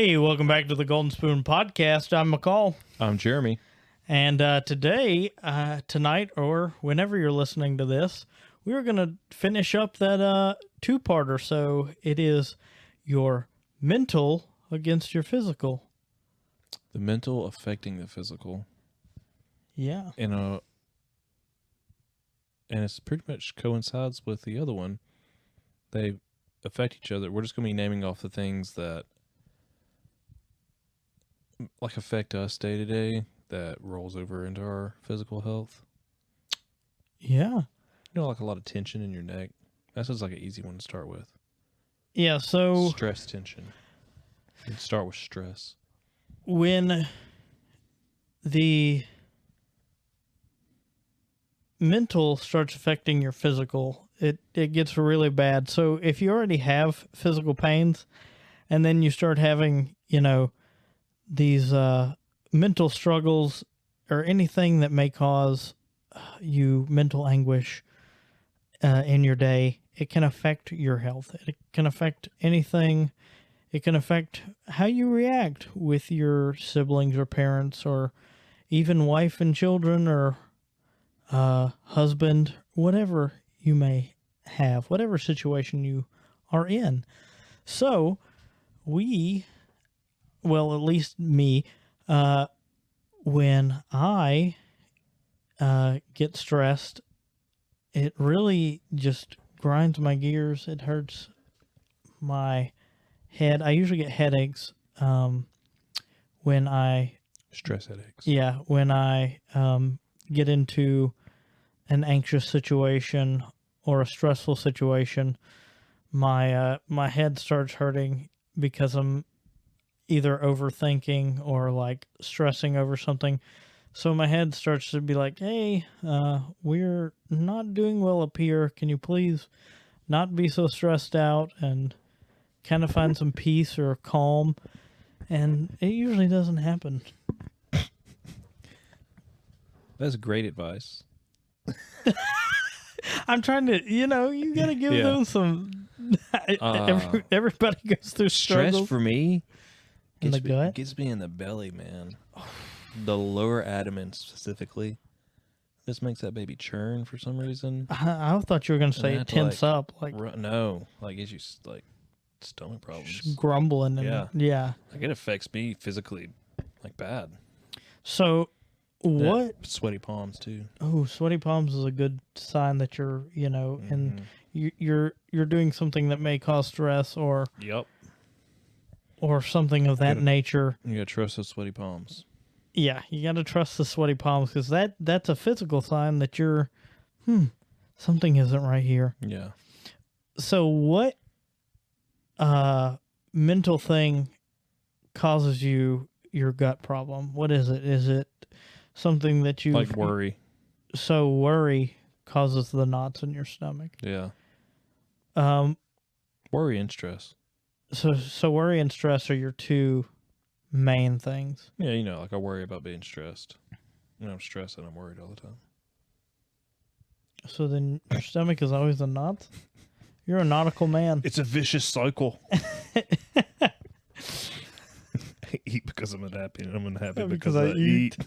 Hey, welcome back to the Golden Spoon Podcast. I'm McCall. I'm Jeremy. And tonight, or whenever you're listening to this, we're going to finish up that two-parter. So it is your mental against your physical. The mental affecting the physical. Yeah. And it's pretty much coincides with the other one. They affect each other. We're just going to be naming off the things that affect us day to day that rolls over into our physical health. Yeah. A lot of tension in your neck. That's just an easy one to start with. Yeah, so stress tension. You can start with stress. When the mental starts affecting your physical, it gets really bad. So if you already have physical pains and then you start having, these mental struggles or anything that may cause you mental anguish in your day, it can affect your health. It can affect anything. It can affect how you react with your siblings or parents or even wife and children or husband, whatever you may have, whatever situation you are in. So at least me, when I get stressed, it really just grinds my gears. It hurts my head. I usually get headaches when I... Stress headaches. Yeah, when I get into an anxious situation or a stressful situation, my head starts hurting because I'm either overthinking or stressing over something. So my head starts to be like, hey, we're not doing well up here. Can you please not be so stressed out and kind of find some peace or calm? And it usually doesn't happen. That's great advice. I'm trying to, you got to give them some... everybody goes through struggles. Stress for me gut? Gets me in the belly, man. The lower abdomen specifically. This makes that baby churn for some reason. I thought you were going to say tense up. No, gives you stomach problems. Just grumbling. Yeah. It affects me physically bad. So what? Sweaty palms too. Oh, sweaty palms is a good sign that you're, and you're doing something that may cause stress or... Yep. Or something of that nature. You gotta trust those sweaty palms. Yeah, you gotta trust the sweaty palms because that's a physical sign that you're, something isn't right here. Yeah. So what mental thing causes you your gut problem? What is it? Is it something that you... worry. So worry causes the knots in your stomach. Yeah. Worry and stress. So worry and stress are your two main things. Yeah, I worry about being stressed. When I'm stressed and I'm worried all the time. So then your stomach is always the knots? You're a nautical man. It's a vicious cycle. I eat because I'm unhappy, and I'm unhappy because I eat.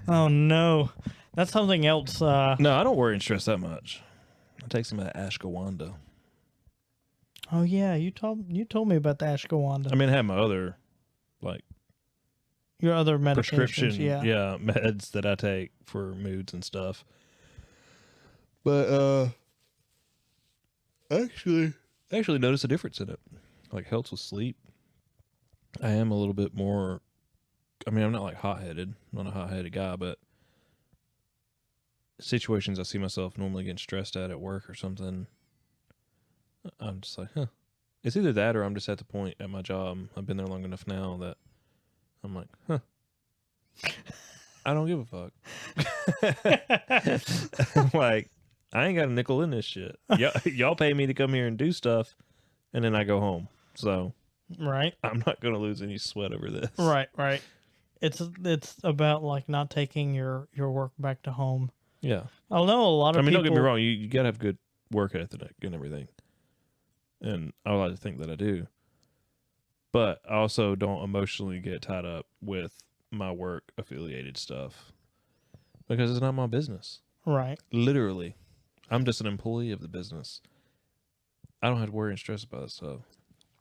Oh, no. That's something else. No, I don't worry and stress that much. I take some of that ashwagandha. Oh yeah, you told me about the ashwagandha. I mean, I have my other, your other medications, prescription, meds that I take for moods and stuff. But I actually notice a difference in it. Helps with sleep. I am a little bit more. I mean, I'm not hot-headed. I'm not a hot-headed guy, but situations I see myself normally getting stressed at work or something. I'm just It's either that or I'm just at the point at my job. I've been there long enough now that I'm I don't give a fuck. I ain't got a nickel in this shit. Y'all pay me to come here and do stuff, and then I go home. So, right, I'm not going to lose any sweat over this. Right. It's about not taking your work back to home. Yeah, I know a lot of people... don't get me wrong. You got to have good work ethic and everything. And I would like to think that I do. But I also don't emotionally get tied up with my work affiliated stuff because it's not my business. Right. Literally. I'm just an employee of the business. I don't have to worry and stress about it. So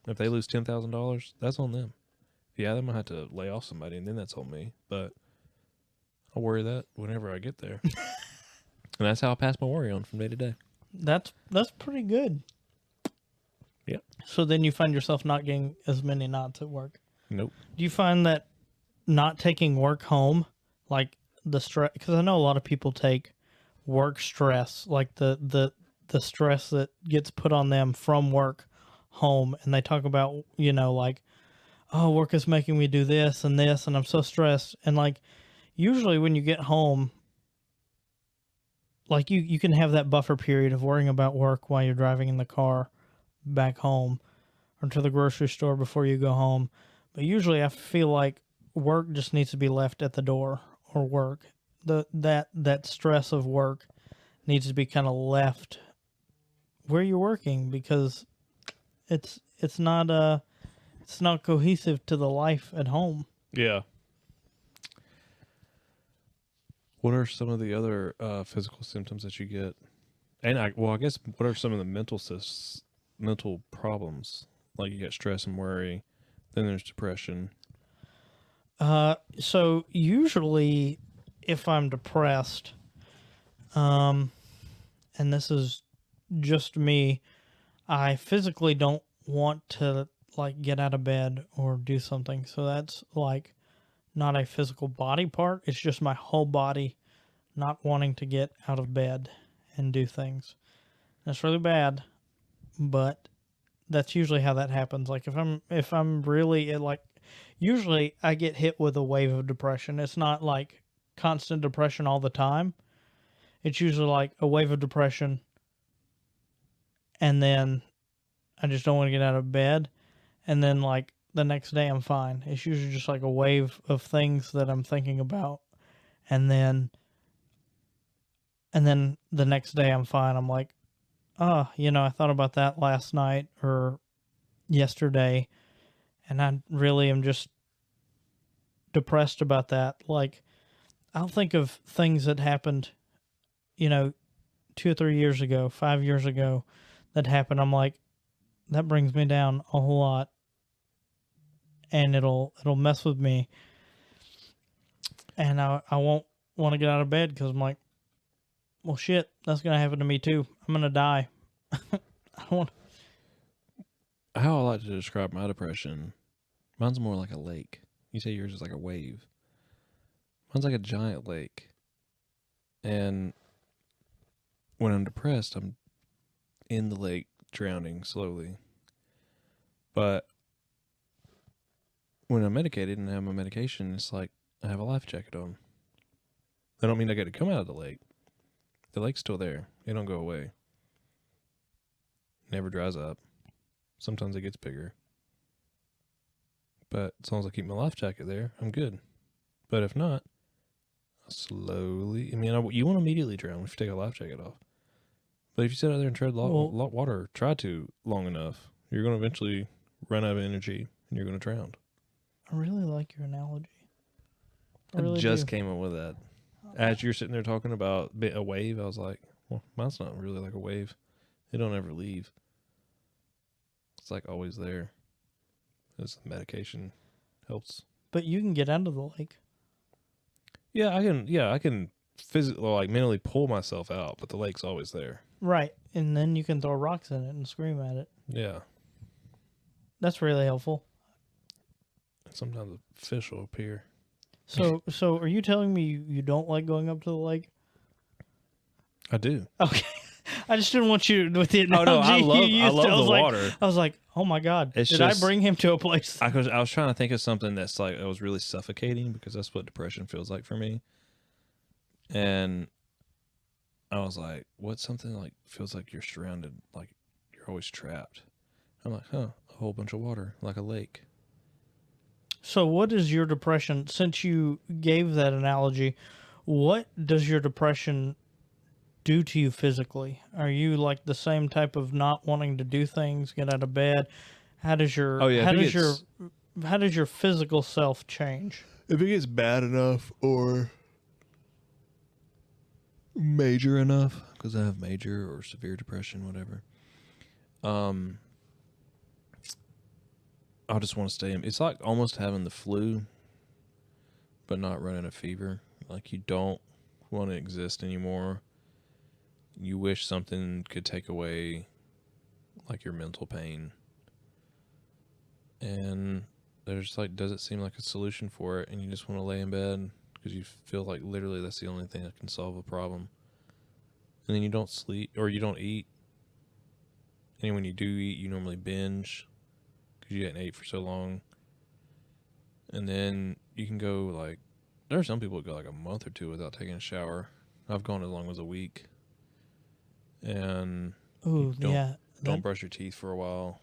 if they lose $10,000, that's on them. Yeah, they might have to lay off somebody, and then that's on me. But I'll worry that whenever I get there. And that's how I pass my worry on from day to day. That's pretty good. Yep. So then you find yourself not getting as many knots at work. Nope. Do you find that not taking work home, like the stress? Because I know a lot of people take work stress, like the stress that gets put on them from work home, and they talk about, you know, like, oh, work is making me do this, and I'm so stressed. And like, usually when you get home, like you can have that buffer period of worrying about work while you're driving in the car back home or to the grocery store before you go home. But usually I feel like work just needs to be left at the door, or work. That stress of work needs to be kind of left where you're working, because it's not cohesive to the life at home. Yeah. What are some of the other physical symptoms that you get? And I guess what are some of the mental problems? Like you get stress and worry, then there's depression. So usually if I'm depressed, and this is just me, I physically don't want to like get out of bed or do something. So that's like not a physical body part. It's just my whole body not wanting to get out of bed and do things. That's really bad, but that's usually how that happens. Like if I'm really like, usually I get hit with a wave of depression. It's not like constant depression all the time. It's usually like a wave of depression, and then I just don't want to get out of bed, and then like the next day I'm fine. It's usually just like a wave of things that I'm thinking about, and then the next day I'm fine. I'm like, oh, you know, I thought about that last night or yesterday, and I really am just depressed about that. Like, I'll think of things that happened, you know, 2 or 3 years ago, 5 years ago that happened. I'm like, that brings me down a whole lot, and it'll mess with me, and I won't want to get out of bed because I'm like, well, shit, that's gonna happen to me too. I'm gonna die. I don't want. How I like to describe my depression, mine's more like a lake. You say yours is like a wave. Mine's like a giant lake. And when I'm depressed, I'm in the lake drowning slowly. But when I'm medicated and I have my medication, it's like I have a life jacket on. That don't mean I get to come out of the lake. The lake's still there. It don't go away. Never dries up. Sometimes it gets bigger. But as long as I keep my life jacket there, I'm good. But if not, I'll slowly... I mean, you won't immediately drown if you take a life jacket off. But if you sit out there and tread water, try to long enough, you're going to eventually run out of energy and you're going to drown. I really like your analogy. I really just came up with that. As you're sitting there talking about a wave, I was like, well, mine's not really like a wave. It don't ever leave. It's like always there. This medication helps. But you can get out of the lake. Yeah, I can physically, like mentally pull myself out, but the lake's always there. Right. And then you can throw rocks in it and scream at it. Yeah. That's really helpful. Sometimes a fish will appear. So are you telling me you don't like going up to the lake? I do. Okay. I just didn't want you with the analogy. Oh, no, I love the water. I was like, oh my God. Did I bring him to a place? I was trying to think of something that's like, it was really suffocating, because that's what depression feels like for me. And I was like, what's something like feels like you're surrounded, like you're always trapped? I'm like, a whole bunch of water, like a lake. So what is your depression, since you gave that analogy, what does your depression do to you physically? Are you like the same type of not wanting to do things, get out of bed? how does your how does your physical self change? If it gets bad enough or major enough, because I have major or severe depression, whatever, I just want to stay in. It's like almost having the flu, but not running a fever. Like, you don't want to exist anymore. You wish something could take away, like, your mental pain. And there's, like, doesn't seem like a solution for it, and you just want to lay in bed because you feel like literally that's the only thing that can solve a problem. And then you don't sleep, or you don't eat. And when you do eat, you normally binge because you hadn't ate for so long. And then you can go, like, there are some people that go like a month or two without taking a shower. I've gone as long as a week. And don't brush your teeth for a while.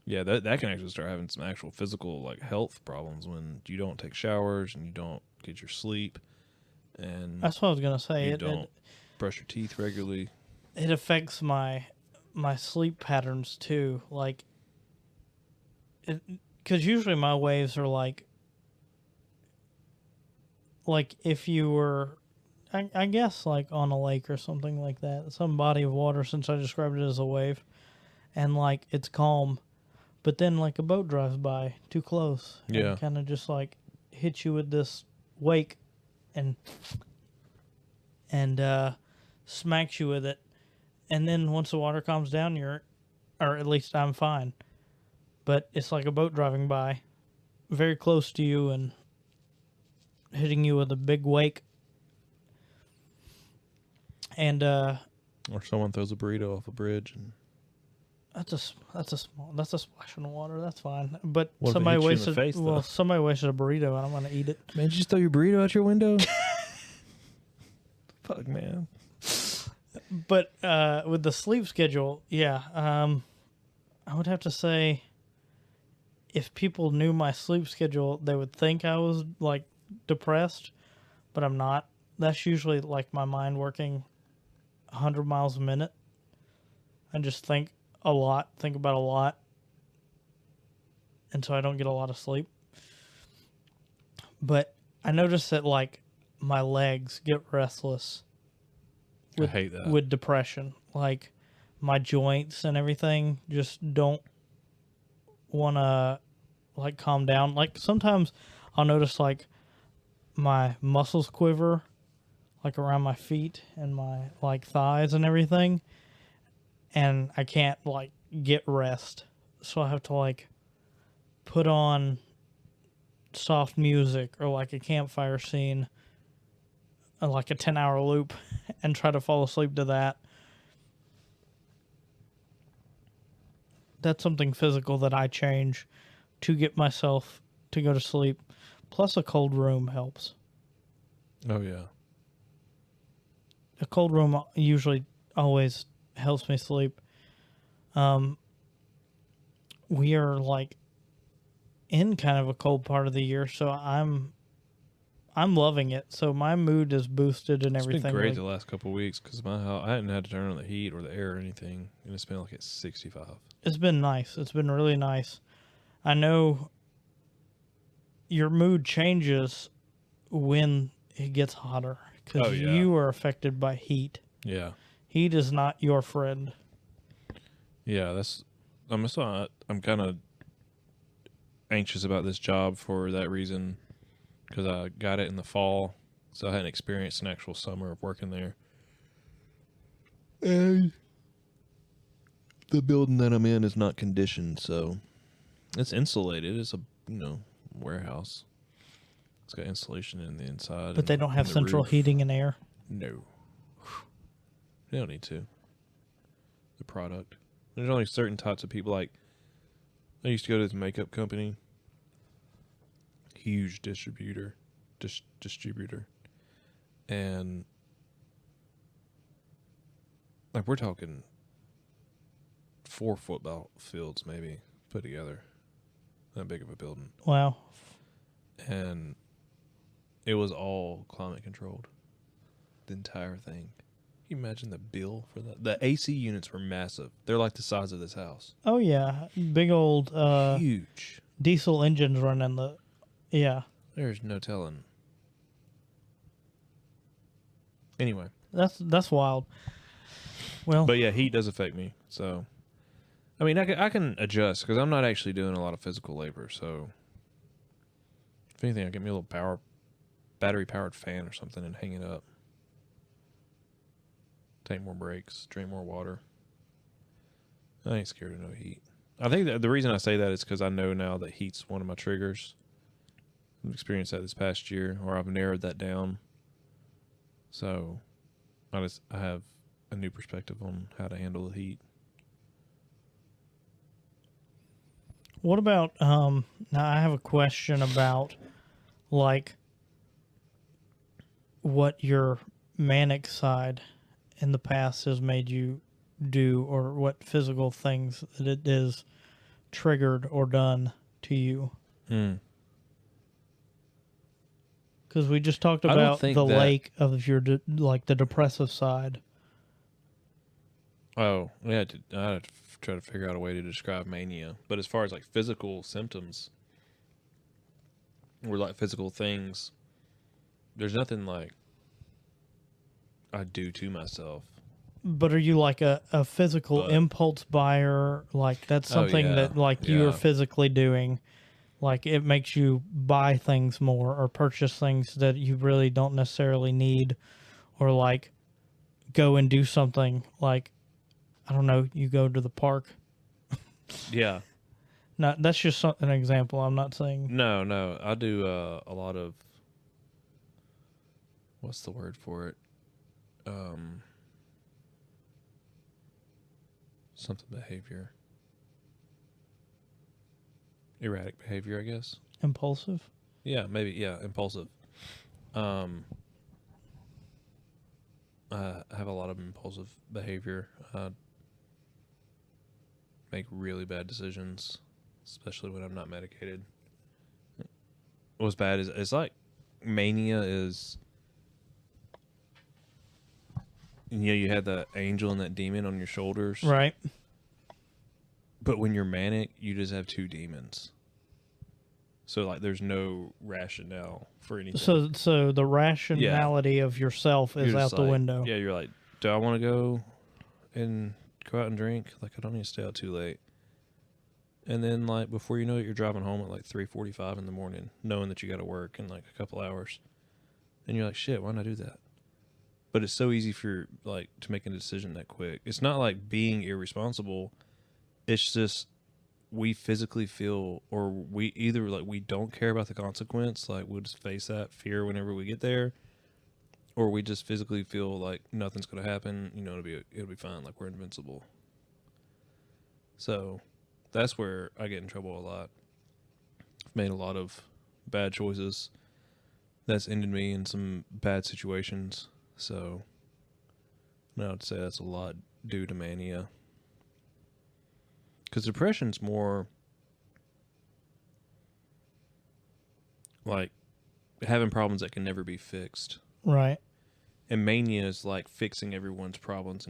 Yeah, that can actually start having some actual physical, like, health problems when you don't take showers and you don't get your sleep. And that's what I was gonna say. You don't brush your teeth regularly. It affects my sleep patterns too. Like, because usually my waves are like if you were, I guess, like on a lake or something like that, some body of water, since I described it as a wave, and like it's calm, but then like a boat drives by too close, and kind of just like hits you with this wake, and smacks you with it, and then once the water calms down, or at least I'm fine, but it's like a boat driving by, very close to you and hitting you with a big wake. And or someone throws a burrito off a bridge, and that's a splash in the water. That's fine. But what somebody wasted somebody wasted a burrito, and I'm gonna eat it. Man, did you just throw your burrito out your window? Fuck, man. But with the sleep schedule, I would have to say, if people knew my sleep schedule, they would think I was like depressed, but I'm not. That's usually like my mind working 100 miles a minute. I just think about a lot, and so I don't get a lot of sleep. But I noticed that, like, my legs get restless I hate that. with depression. Like, my joints and everything just don't want to, like, calm down. Like, sometimes I'll notice, like, my muscles quiver, like, around my feet and my, like, thighs and everything, and I can't, like, get rest. So I have to, like, put on soft music or, like, a campfire scene, like a 10-hour loop, and try to fall asleep to that. That's something physical that I change to get myself to go to sleep. Plus, a cold room helps. Oh, yeah. A cold room usually always helps me sleep. We are, like, in kind of a cold part of the year, so I'm loving it. So my mood is boosted and everything. It's been great like, the last couple of weeks because my house, I hadn't had to turn on the heat or the air or anything, and it's been like at 65. It's been nice. It's been really nice. I know your mood changes when it gets hotter because you are affected by heat. Yeah. Heat is not your friend. Yeah, I'm kind of anxious about this job for that reason, because I got it in the fall, so I hadn't experienced an actual summer of working there. And the building that I'm in is not conditioned, so it's insulated. It's a warehouse. It's got insulation in the inside. But they don't have central heating and air? No. They don't need to. The product. There's only certain types of people, like, I used to go to this makeup company. Huge distributor. And, like, we're talking 4 football fields maybe put together. That big of a building. Wow. And it was all climate controlled. The entire thing. you imagine the bill for that? The AC units were massive. They're like the size of this house. Oh yeah, big old Huge. diesel engines running the. Yeah, There's no telling. Anyway, that's wild. Well, but yeah, heat does affect me. So, I mean, I can adjust because I'm not actually doing a lot of physical labor. So, if anything, I get me a little battery powered fan or something and hang it up. Take more breaks, drink more water. I ain't scared of no heat. I think that the reason I say that is because I know now that heat's one of my triggers. I've experienced that this past year, or I've narrowed that down. So, I have a new perspective on how to handle the heat. what about now I have a question about like what your manic side in the past has made you do, or what physical things that it is triggered or done to you. Because we just talked about the lake of your like the depressive side. Oh, yeah, I had to try to figure out a way to describe mania. But as far as like physical symptoms or like physical things, there's nothing like I do to myself. But are you like a physical impulse buyer? Like that's something that like you are physically doing. Like it makes you buy things more or purchase things that you really don't necessarily need, or like go and do something like, I don't know, you go to the park. Yeah. Not that's just an example. I'm not saying. No. I do a lot of, what's the word for it? Something behavior. Erratic behavior, I guess. Impulsive? Yeah, maybe. Yeah, impulsive. I have a lot of impulsive behavior. Make really bad decisions, especially when I'm not medicated. What's bad is it's like mania is, you had that angel and that demon on your shoulders. Right. But when you're manic, you just have two demons. So like there's no rationale for anything. So the rationality of yourself is out the window. Yeah, you're like, do I want to go out and drink? Like I don't need to stay out too late. And then like before you know it, you're driving home at like 3:45 in the morning, knowing that you got to work in like a couple hours. And you're like, shit, why not do that? But it's so easy for like to make a decision that quick. It's not like being irresponsible. It's just we physically feel, or we either like we don't care about the consequence, like we'll just face that fear whenever we get there, or we just physically feel like nothing's gonna happen. It'll be fine. Like we're invincible. So that's where I get in trouble a lot. I've made a lot of bad choices. That's ended me in some bad situations. So I would say that's a lot due to mania. Because depression's more like having problems that can never be fixed. Right. And mania is like fixing everyone's problems,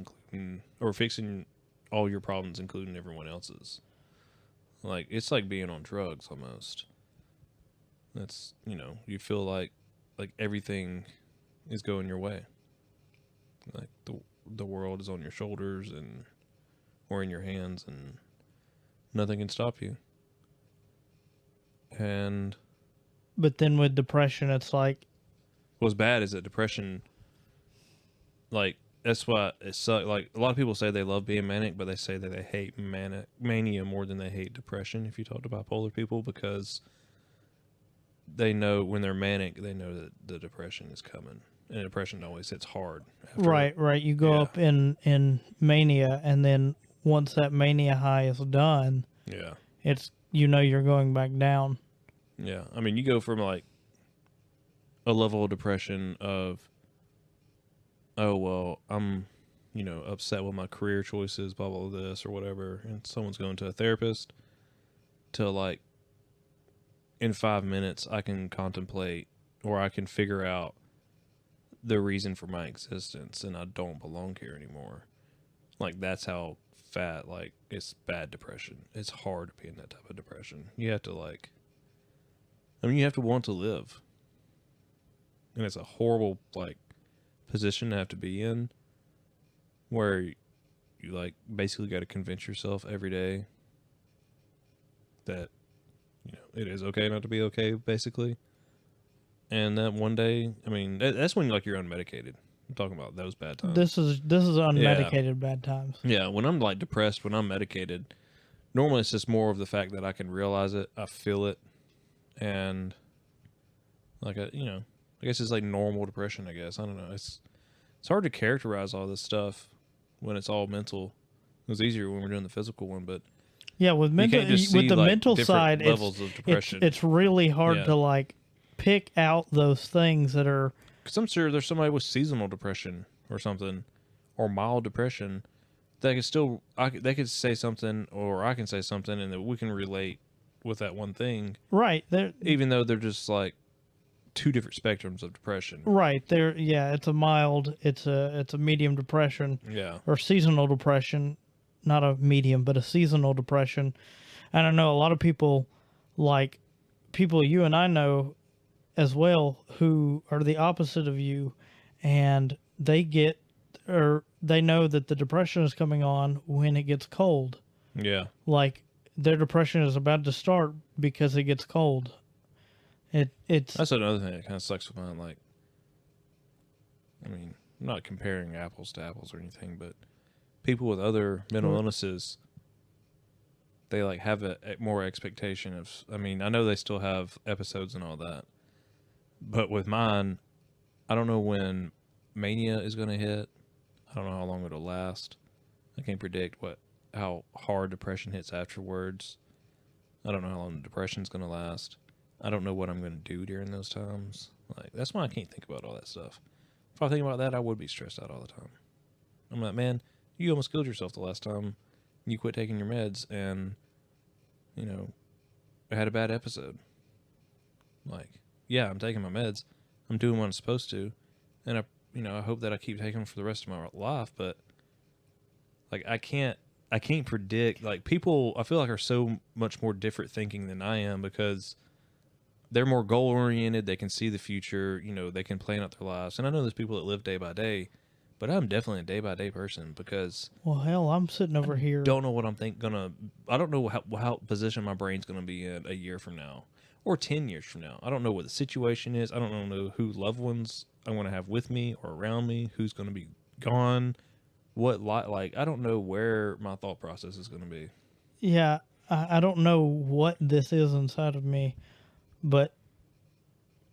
fixing all your problems, including everyone else's. Like, it's like being on drugs almost. That's, you feel like everything is going your way. Like the world is on your shoulders or in your hands, and nothing can stop you. But then with depression, it's like, what's bad is that depression, like, that's why it's like a lot of people say they love being manic, but they say that they hate mania more than they hate depression. If you talk to bipolar people, because they know when they're manic, they know that the depression is coming, and depression always hits hard. Right. You go up in mania, and then once that mania high is done, it's you're going back down. Yeah, I mean, you go from like a level of depression of, oh, well, I'm, upset with my career choices, blah, blah, blah, this or whatever, and someone's going to a therapist, to like, in 5 minutes, I can contemplate, or I can figure out the reason for my existence and I don't belong here anymore. Like, that's how fat, like, it's bad depression. It's hard to be in that type of depression. You have to, like, you have to want to live. And it's a horrible, like, position to have to be in where you, like, basically got to convince yourself every day that, it is okay not to be okay, basically. And that one day, that's when, like, you're unmedicated. I'm talking about those bad times. This is unmedicated bad times. Yeah, when I'm, like, depressed, when I'm medicated, normally it's just more of the fact that I can realize it, I feel it, and, like, I guess it's like normal depression, I guess. I don't know. It's hard to characterize all this stuff when it's all mental. It was easier when we're doing the physical one, but yeah, with the like, mental side, levels of depression. It's really hard to, like, pick out those things that are. Because I'm sure there's somebody with seasonal depression or something, or mild depression, that could still, they could say something, or I can say something, and that we can relate with that one thing. Right. Even though they're just like two different spectrums of depression. Right. It's a mild, it's a medium depression. Yeah. Or seasonal depression. Not a medium, but a seasonal depression. And I know a lot of people, like people you and I know as well, who are the opposite of you, and they know that the depression is coming on when it gets cold. Yeah. Like, their depression is about to start because it gets cold. That's another thing that kind of sucks with mine. Like, I'm not comparing apples to apples or anything, but people with other mental illnesses, they, like, have a more expectation of, I know they still have episodes and all that, but with mine, I don't know when mania is going to hit. I don't know how long it'll last. I can't predict how hard depression hits afterwards. I don't know how long the depression's going to last. I don't know what I'm going to do during those times. Like, that's why I can't think about all that stuff. If I think about that, I would be stressed out all the time. I'm like, man, you almost killed yourself the last time you quit taking your meds, and, I had a bad episode. Like, yeah, I'm taking my meds. I'm doing what I'm supposed to. And I hope that I keep taking them for the rest of my life, but, like, I can't predict, like, people, I feel like, are so much more different thinking than I am, because they're more goal oriented. They can see the future, they can plan out their lives. And I know there's people that live day by day, but I'm definitely a day by day person, because, well, hell, I'm sitting over here. Don't know what I'm I don't know how position my brain's gonna be in a year from now or 10 years from now. I don't know what the situation is. I don't know who loved ones I'm gonna have with me or around me, who's gonna be gone, I don't know where my thought process is gonna be. Yeah, I don't know what this is inside of me, but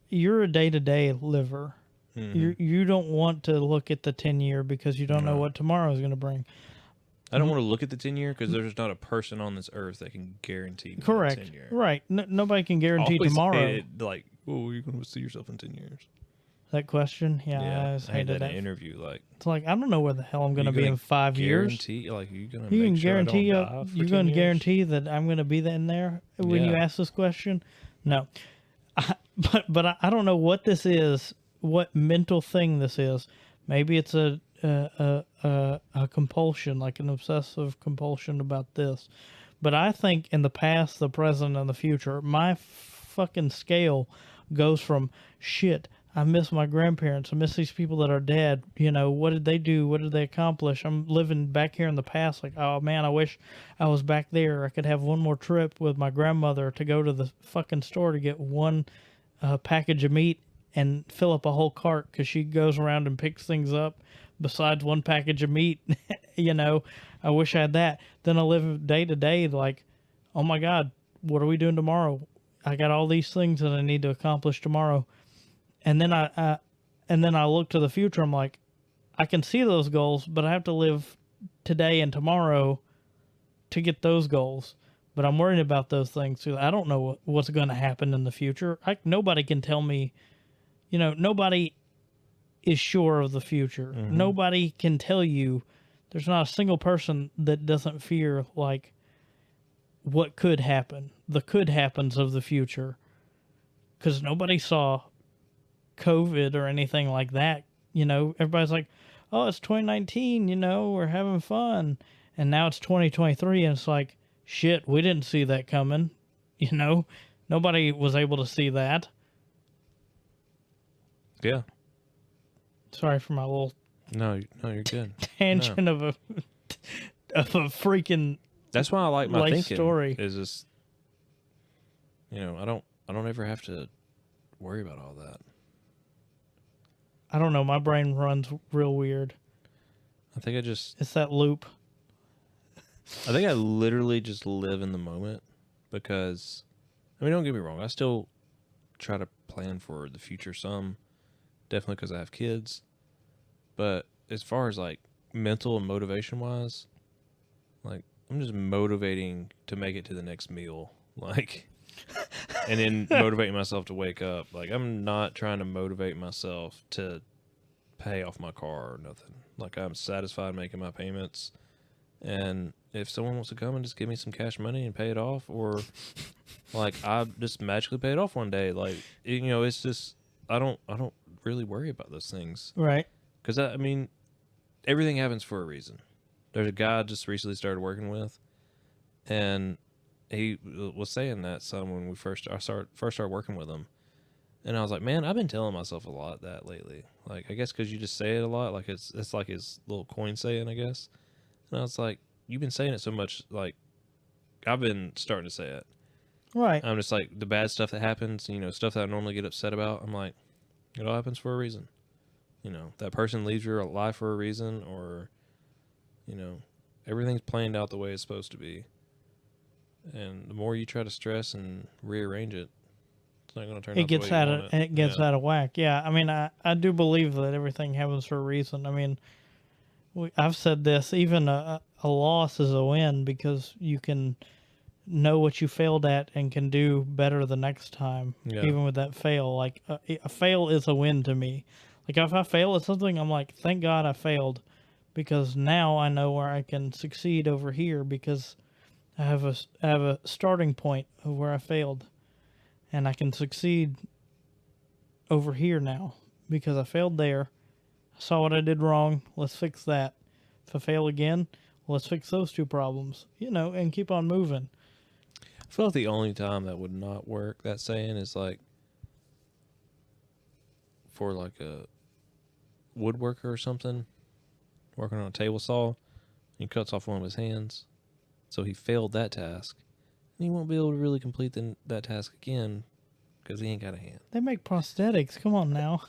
you're a day-to-day liver. Mm-hmm. You don't want to look at the 10-year because you don't know what tomorrow is going to bring. I don't want to look at the 10-year because there's not a person on this earth that can guarantee. Correct. 10-year. Right. Nobody can guarantee tomorrow. Like, oh, you're going to see yourself in 10 years. That question? Yeah. I hated that interview. Like, it's like, I don't know where the hell I'm going to be in 5 years. Like, you can guarantee that I'm going to be in there when you ask this question? No. But I don't know what this is. What mental thing this is. Maybe it's a compulsion, like an obsessive compulsion about this. But I think in the past, the present, and the future, my fucking scale goes from shit. I miss my grandparents. I miss these people that are dead. What did they do? What did they accomplish? I'm living back here in the past. Like, oh man, I wish I was back there. I could have one more trip with my grandmother to go to the fucking store to get one package of meat and fill up a whole cart, because she goes around and picks things up besides one package of meat. I wish I had that. Then I live day to day like, oh my God, what are we doing tomorrow? I got all these things that I need to accomplish tomorrow. And then I look to the future. I'm like, I can see those goals, but I have to live today and tomorrow to get those goals. But I'm worried about those things too. I don't know what's going to happen in the future. Nobody can tell me. Nobody is sure of the future. Mm-hmm. Nobody can tell you. There's not a single person that doesn't fear, like, what could happen, the could happens of the future. Because nobody saw COVID or anything like that everybody's like, oh, it's 2019, we're having fun. And now it's 2023, and it's like, shit, we didn't see that coming. Nobody was able to see that. Yeah. Sorry for my little No, you're good. tangent of a freaking. That's why I like my life thinking. Story. Is just, I don't ever have to worry about all that. I don't know. My brain runs real weird. I think it's that loop. I think I literally just live in the moment because, don't get me wrong. I still try to plan for the future some, definitely because I have kids. But as far as like mental and motivation wise, like I'm just motivating to make it to the next meal, like, and then motivating myself to wake up. Like I'm not trying to motivate myself to pay off my car or nothing. Like I'm satisfied making my payments, and if someone wants to come and just give me some cash money and pay it off, or like I just magically pay it off one day, like it's just I don't really worry about those things, right? Because everything happens for a reason. There's a guy I just recently started working with, and he was saying that some when we first started working with him, and I was like, man, I've been telling myself a lot that lately. Like I guess because you just say it a lot, like it's like his little coin saying, I guess. And I was like, you've been saying it so much, like I've been starting to say it. Right. I'm just like the bad stuff that happens, stuff that I normally get upset about. I'm like, it all happens for a reason. That person leaves your life for a reason, or, everything's planned out the way it's supposed to be. And the more you try to stress and rearrange it, it's not going to turn out the way you want it. It gets out of whack. Yeah, I do believe that everything happens for a reason. I've said this, even a loss is a win because you can know what you failed at and can do better the next time, even with that fail. Like a fail is a win to me. Like if I fail at something, I'm like, thank God I failed, because now I know where I can succeed over here because I have a starting point of where I failed, and I can succeed over here now because I failed there. I saw what I did wrong. Let's fix that. If I fail again, let's fix those two problems, and keep on moving. I feel like the only time that would not work, that saying, is like for like a woodworker or something working on a table saw. He cuts off one of his hands, so he failed that task, and he won't be able to really complete that task again because he ain't got a hand. They make prosthetics. Come on now.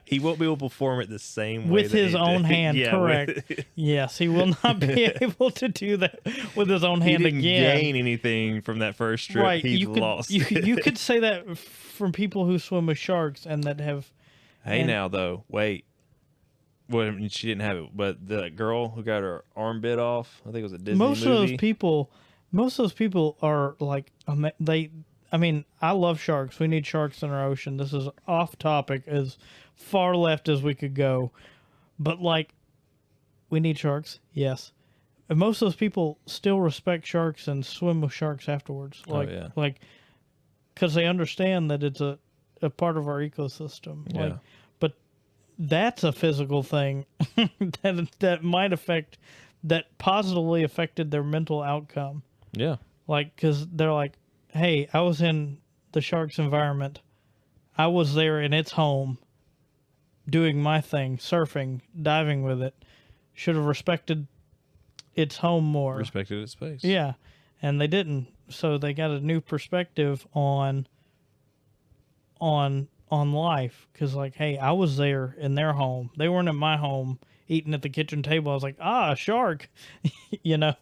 He won't be able to perform it the same way with his own hand. Yeah, correct. Yes, he will not be able to do that with his own hand again. He didn't gain anything from that first trip. Right. He's lost. You could say that from people who swim with sharks and that have. Hey, now though, wait. Well, she didn't have it, but the girl who got her arm bit off, I think it was a Disney movie. Most of those people are like I love sharks. We need sharks in our ocean. This is off topic as far left as we could go. But, like, we need sharks, yes. And most of those people still respect sharks and swim with sharks afterwards. Like, because they understand that it's a part of our ecosystem. Yeah. Like, but that's a physical thing that might affect, that positively affected their mental outcome. Yeah. Like, because they're like, hey, I was in the shark's environment. I was there in its home doing my thing, surfing, diving with it. Should have respected its home more. Respected its space. Yeah, and they didn't. So they got a new perspective on life. Because, like, hey, I was there in their home. They weren't in my home eating at the kitchen table. I was like, a shark. I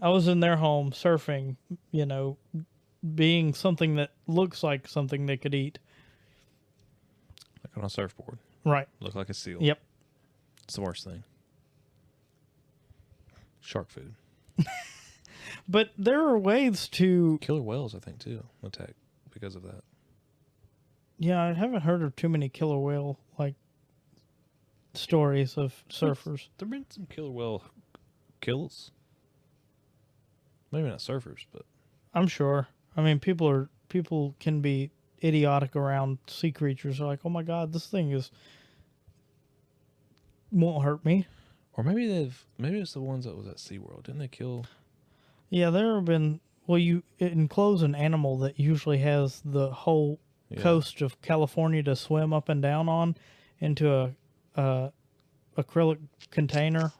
was in their home surfing, being something that looks like something they could eat. Like on a surfboard. Right. Look like a seal. Yep. It's the worst thing. Shark food. But there are ways to... Killer whales, I think, too, attack because of that. Yeah, I haven't heard of too many killer whale, stories of surfers. There have been some killer whale kills. Maybe not surfers, but... I'm sure. I mean, people can be idiotic around sea creatures. They're like, oh my God, this thing is won't hurt me. Or maybe it's the ones that was at SeaWorld. Didn't they kill? Yeah, there have been. Well, you enclose an animal that usually has the whole coast of California to swim up and down on into a acrylic container.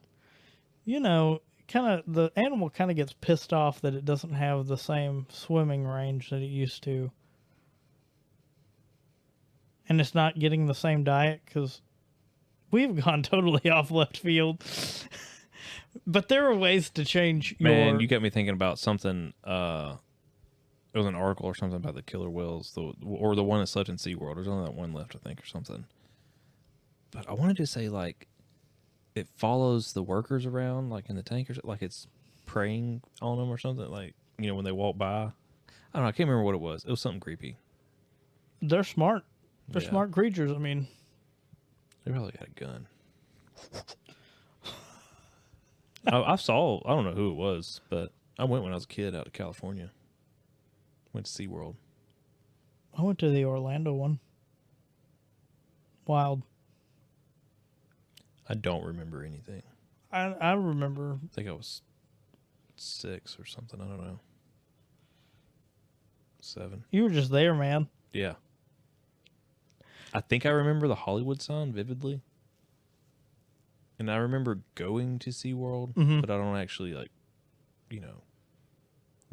You know, the animal kind of gets pissed off that it doesn't have the same swimming range that it used to, and it's not getting the same diet because we've gone totally off left field. But there are ways to change your... Man, you got me thinking about something. It was an article or something about the killer whales, or the one that slept in SeaWorld. There's only that one left, I think, or something. But I wanted to say, like, it follows the workers around, like, in the tankers, like it's preying on them or something, like, you know, when they walk by. I don't know, I can't remember what it was. It was something creepy. They're smart. They're smart creatures, I mean. They probably got a gun. I don't know who it was, but I went when I was a kid out to California. Went to SeaWorld. I went to the Orlando one. Wild. I don't remember anything. I remember. I think I was 6 or something. I don't know. 7. You were just there, man. Yeah. I think I remember the Hollywood sign vividly. And I remember going to SeaWorld, but I don't actually, like, you know,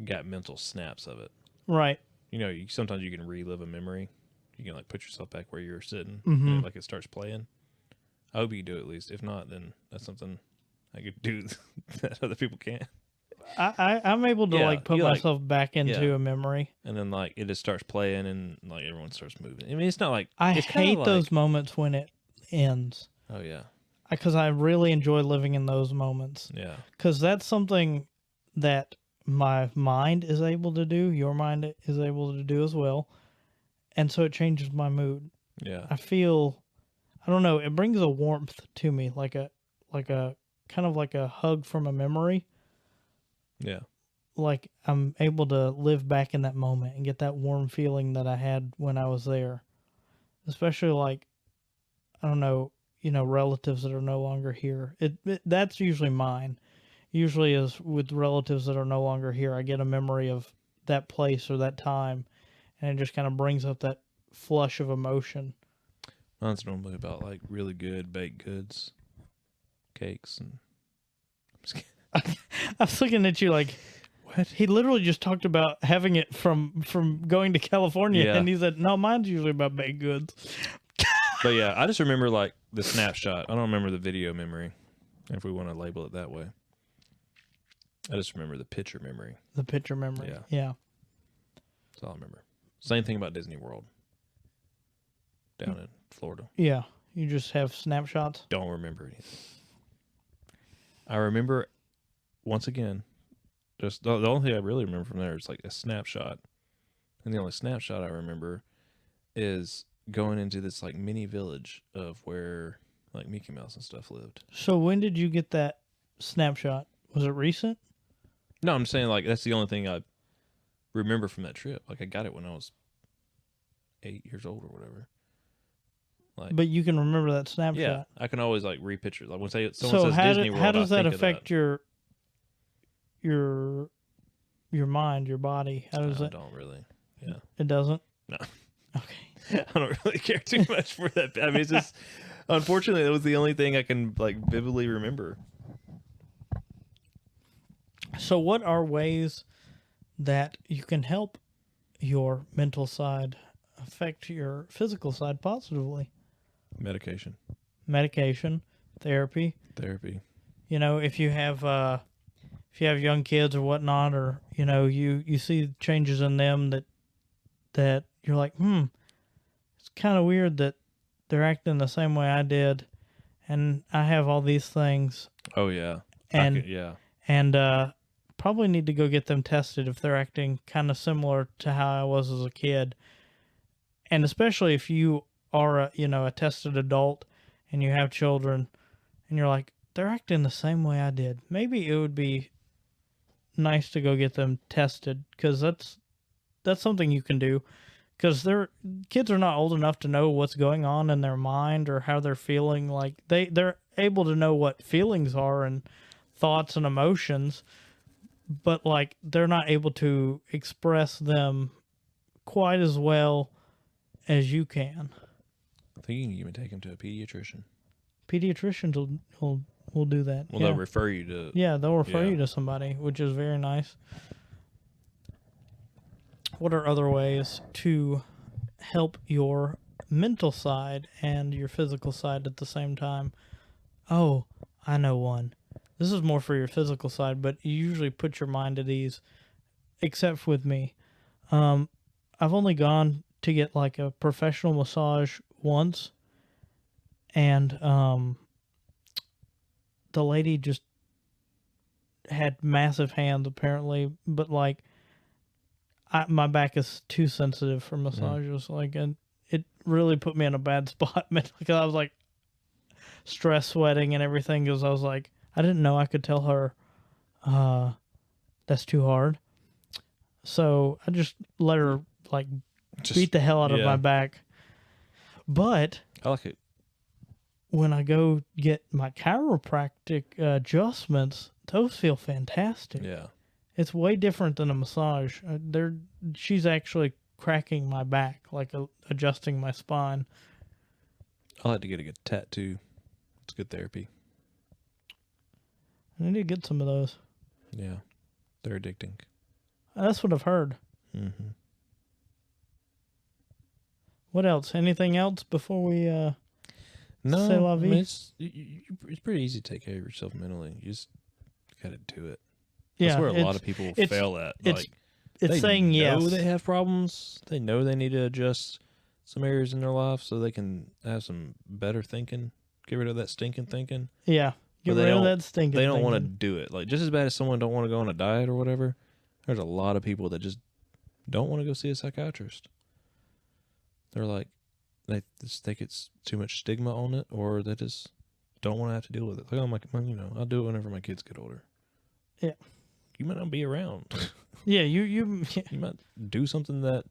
got mental snaps of it. Right. You know, sometimes you can relive a memory. You can, like, put yourself back where you were sitting, and, like, it starts playing. I hope you can do it at least. If not, then that's something I could do that other people can't. I'm able to put myself back into a memory, and then like it just starts playing, and like everyone starts moving. I mean, it's not like I hate those moments when it ends. Oh yeah, because I really enjoy living in those moments. Yeah, because that's something that my mind is able to do. Your mind is able to do as well, and so it changes my mood. Yeah, I feel, I don't know, it brings a warmth to me, like a kind of like a hug from a memory. Yeah. Like I'm able to live back in that moment and get that warm feeling that I had when I was there. Especially like, I don't know, relatives that are no longer here. That's usually mine. Usually is with relatives that are no longer here. I get a memory of that place or that time, and it just kind of brings up that flush of emotion. Mine's normally about like really good baked goods, cakes, and I was looking at you like, what? He literally just talked about having it from going to California, and he said, no, mine's usually about baked goods. But yeah, I just remember like the snapshot. I don't remember the video memory, if we want to label it that way. I just remember the picture memory. The picture memory, yeah. That's all I remember. Same thing about Disney World down in Florida. Yeah, you just have snapshots. Don't remember anything. I remember, once again, just the only thing I really remember from there is like a snapshot. And the only snapshot I remember is going into this like mini village of where like Mickey Mouse and stuff lived. So when did you get that snapshot? Was it recent? No, I'm saying like that's the only thing I remember from that trip. Like I got it when I was 8 years old or whatever. Like, but you can remember that snapshot. Yeah, I can always like repicture. Like when someone so says Disney World, how does that affect that. your mind, your body? How does I it? Don't really. Yeah, it doesn't. No. Okay. I don't really care too much for that. I mean, it's just unfortunately that was the only thing I can like vividly remember. So, what are ways that you can help your mental side affect your physical side positively? Medication, therapy. If you have young kids or whatnot, or you see changes in them that you're like, it's kind of weird that they're acting the same way I did, and I have all these things. Oh yeah, and probably need to go get them tested if they're acting kind of similar to how I was as a kid, and especially if you are a tested adult and you have children, and you're like, they're acting the same way I did. Maybe it would be nice to go get them tested, because that's something you can do, because kids are not old enough to know what's going on in their mind or how they're feeling. Like they're able to know what feelings are and thoughts and emotions, but like they're not able to express them quite as well as you can. I think you can even take them to a pediatrician. Pediatricians will do that. Well, they'll refer you to... Yeah, they'll refer you to somebody, which is very nice. What are other ways to help your mental side and your physical side at the same time? Oh, I know one. This is more for your physical side, but you usually put your mind at ease, except with me. I've only gone to get like a professional massage once, and the lady just had massive hands apparently, but like my back is too sensitive for massages. Like, and it really put me in a bad spot because I was like stress sweating and everything, because I was like, I didn't know I could tell her that's too hard. So I just let her like beat the hell out of my back. But I like it. When I go get my chiropractic adjustments, those feel fantastic. Yeah. It's way different than a massage. She's actually cracking my back, like adjusting my spine. I like to get a good tattoo. It's good therapy. I need to get some of those. Yeah. They're addicting. That's what I've heard. Mm-hmm. What else? Anything else before we no, say la vie? I mean, it's pretty easy to take care of yourself mentally. You just gotta do it. That's where a lot of people fail at. It's saying yes. They know they have problems. They know they need to adjust some areas in their life so they can have some better thinking. Get rid of that stinking thinking. Yeah. Get rid of that stinking thinking. They don't want to do it. Like, just as bad as someone don't want to go on a diet or whatever, there's a lot of people that just don't want to go see a psychiatrist. They're like, they just think it's too much stigma on it, or they just don't want to have to deal with it. Like, I'm like, well, I'll do it whenever my kids get older. Yeah. You might not be around. Yeah, you might do something that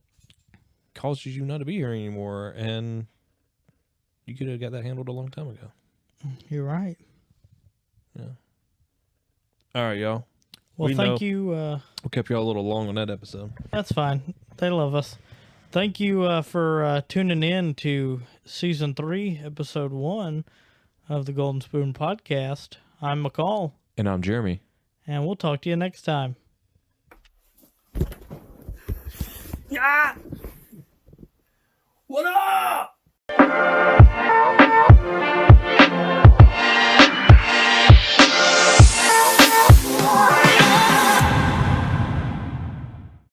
causes you not to be here anymore, and you could have got that handled a long time ago. You're right. Yeah. All right, y'all. Well, thank you. We kept y'all a little long on that episode. That's fine. They love us. Thank you for tuning in to Season 3, Episode 1 of the Golden Spoon Podcast. I'm McCall. And I'm Jeremy. And we'll talk to you next time. Yeah. What up?